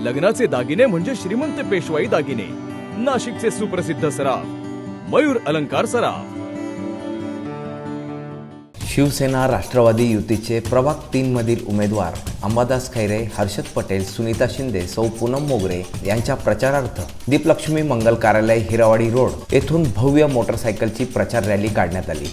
लग्नाचे दागिने म्हणजे श्रीमंत पेशवाई दागिने, नाशिकचे सुप्रसिद्ध सराफ मयूर अलंकार सराफ। शिवसेना राष्ट्रवादी युतीचे प्रभाग 3 मधील उमेदवार अंबादास खैरे, हर्षद पटेल, सुनीता शिंदे, सौ पूनम मोगरे यांच्या प्रचारार्थ दीपलक्ष्मी मंगल कार्यालय, हिरावाडी रोड येथून भव्य मोटरसायकलची प्रचार रॅली काढण्यात आली।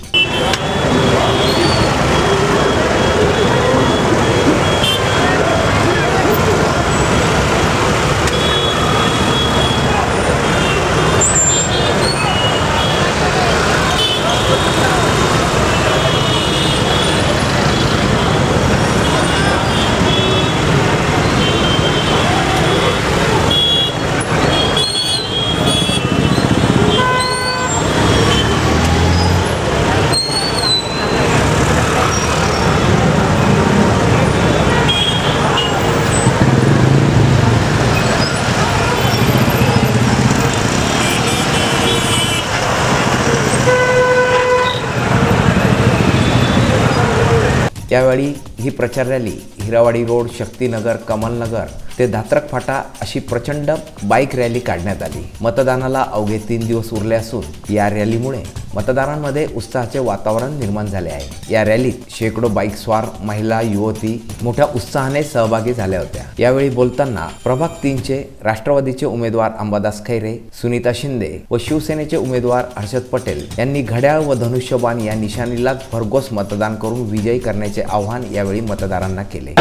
यावेळी ही प्रचार रॅली हिरावाडी रोड, शक्तीनगर, कमलनगर ते धात्रक फाटा अशी प्रचंड बाईक रॅली काढण्यात आली। मतदानाला अवघे 3 दिवस उरले असून या रॅलीमुळे मतदारांमध्ये उत्साहाचे वातावरण निर्माण झाले आहे। या रॅलीत शेकडो बाईक स्वार, महिला, युवती मोठ्या उत्साहाने सहभागी झाल्या होत्या। यावेळी बोलताना प्रभाग 3चे राष्ट्रवादीचे उमेदवार अंबादास खैरे, सुनीता शिंदे व शिवसेनेचे उमेदवार हर्षद पटेल यांनी घड्याळ व धनुष्यबाण या निशाणीला भरघोस मतदान करून विजयी करण्याचे आवाहन यावेळी मतदारांना केले।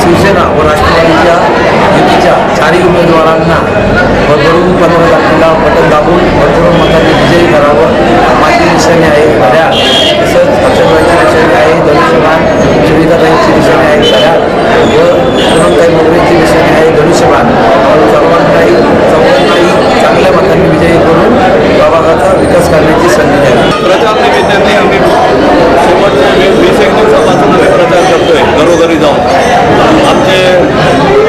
शिवसेना व राष्ट्रवादीच्या युतीच्या 4 उमेदवारांना भरभरून 15 तारखेला बटन दाबून भरभरून मतांनी विजयी करावं। माझी निशाणी आहे घड्याळ, तसंच हर्षदबाईची निशाणी आहे धनुष्यबाण, सुनीताताईंची निशाणी आहे घड्याळ व पूनमताई मोगरेची निशाणी आहे धनुष्यबाण। सर्वांनाही चांगल्या मतांनी विजयी करून प्रभागाचा विकास करण्याची संधी द्यावी। प्रचार निमित्ताने आम्ही शेवटच्या 20 दिवसापासून आम्ही प्रचार करतोय, घरोघरी जाऊन। आमचे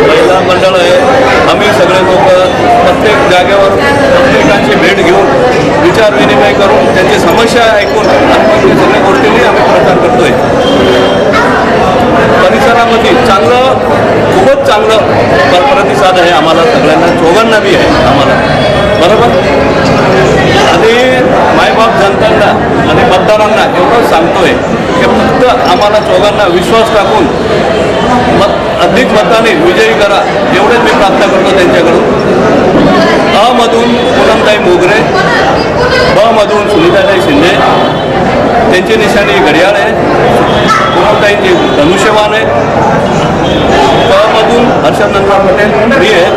महिला मंडळ आहे, आम्ही सगळे लोक प्रत्येक जागेवर प्रत्येकाची भेट घेऊन विचार विनिमय करून त्यांची समस्या ऐकून आणि सगळ्या गोष्टींनी आम्ही प्रचार करतोय। परिसरामध्ये खूपच चांगलं प्रतिसाद आहे आम्हाला सगळ्यांना, चोघांना बी आहे आम्हाला, बरोबर। आणि मायबाप जनतांना आणि मतदारांना एवढं सांगतोय की फक्त आम्हाला चोघांना विश्वास टाकून अधिक मताने विजयी करा, एवढेच मी प्रार्थना करतो त्यांच्याकडून। अ मधून पूनमताई मोगरे, ब मधून सुनीताताई शिंदे, त्यांची निशाणी घड्याळ आहे, पूनमताईंची धनुष्यबाण आहे, क मधून हर्षद पटेल मी आहे,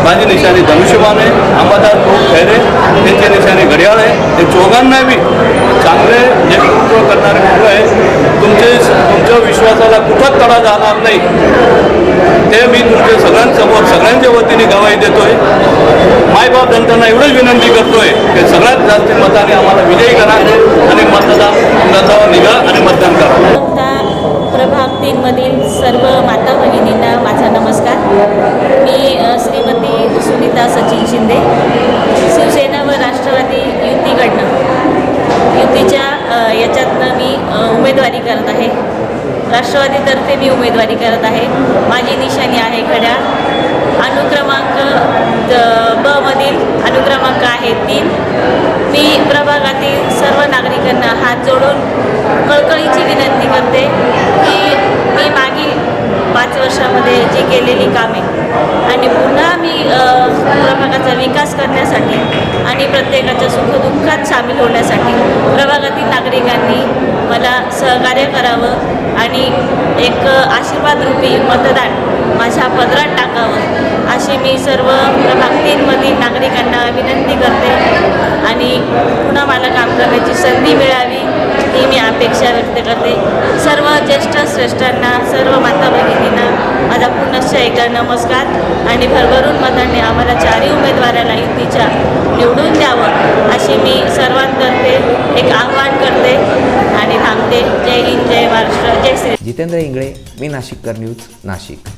माझी निशाणी धनुष्यबाण आहे, अंबादास खैरे त्यांची निशाणी घड्याळ आहे। ते चोघांना बी चांगले नेतृत्व करणारे मुलं आहे, तुमच्या विश्वासाला कुठंच तडा जाणार नाही ते मी तुमच्या सगळ्यांसमोर सगळ्यांच्या वतीने गवाही देतोय। मायबाप जनतांना एवढंच विनंती करतोय की सगळ्यात जास्त मताने आम्हाला विजयी करा आणि मतदान निघा आणि मतदान करा। प्रभाग 3 मधील सर्व माता भगिनींना माझा नमस्कार। मी श्रीमती सुनीता सचिन शिंदे, शिवसेना व राष्ट्रवादी युतीच्या याच्यातनं मी उमेदवारी करत आहे। राष्ट्रवादीतर्फे मी उमेदवारी करत आहे। माझी निशाणी आहे घड्याळ, अनुक्रमांक ब मधील अनुक्रमांक आहे 3। मी प्रभागातील सर्व नागरिकांना हात जोडून कळकळीची विनंती करते की मी मागील 5 वर्षामध्ये जी केलेली कामे आणि पुन्हा मी प्रभागाचा विकास करण्यासाठी आणि प्रत्येकाच्या सुखदुःखात सामील होण्यासाठी प्रभागातील नागरिकांनी मला सहकार्य करावं आणि एक आशीर्वादरूपी मतदान माझ्या पदरात टाकावं अशी मी सर्व प्रभाग 3 मधील नागरिकांना विनंती करते आणि पुन्हा मला काम करण्याची संधी मिळावी ही मी अपेक्षा व्यक्त करते. सर्व ज्येष्ठ श्रेष्ठांना, सर्व माता भगिनींना माझा पुनश्च एकदा नमस्कार आणि भरभरून मतांनी आम्हाला चारही उमेदवाराला युतीच्या निवडून द्यावं अशी मी सर्वांतर्फे एक आव्हान करते आणि थांबते. जय हिंद, जय महाराष्ट्र, जय श्री. जितेंद्र इंगळे, मी नाशिककर न्यूज, नाशिक.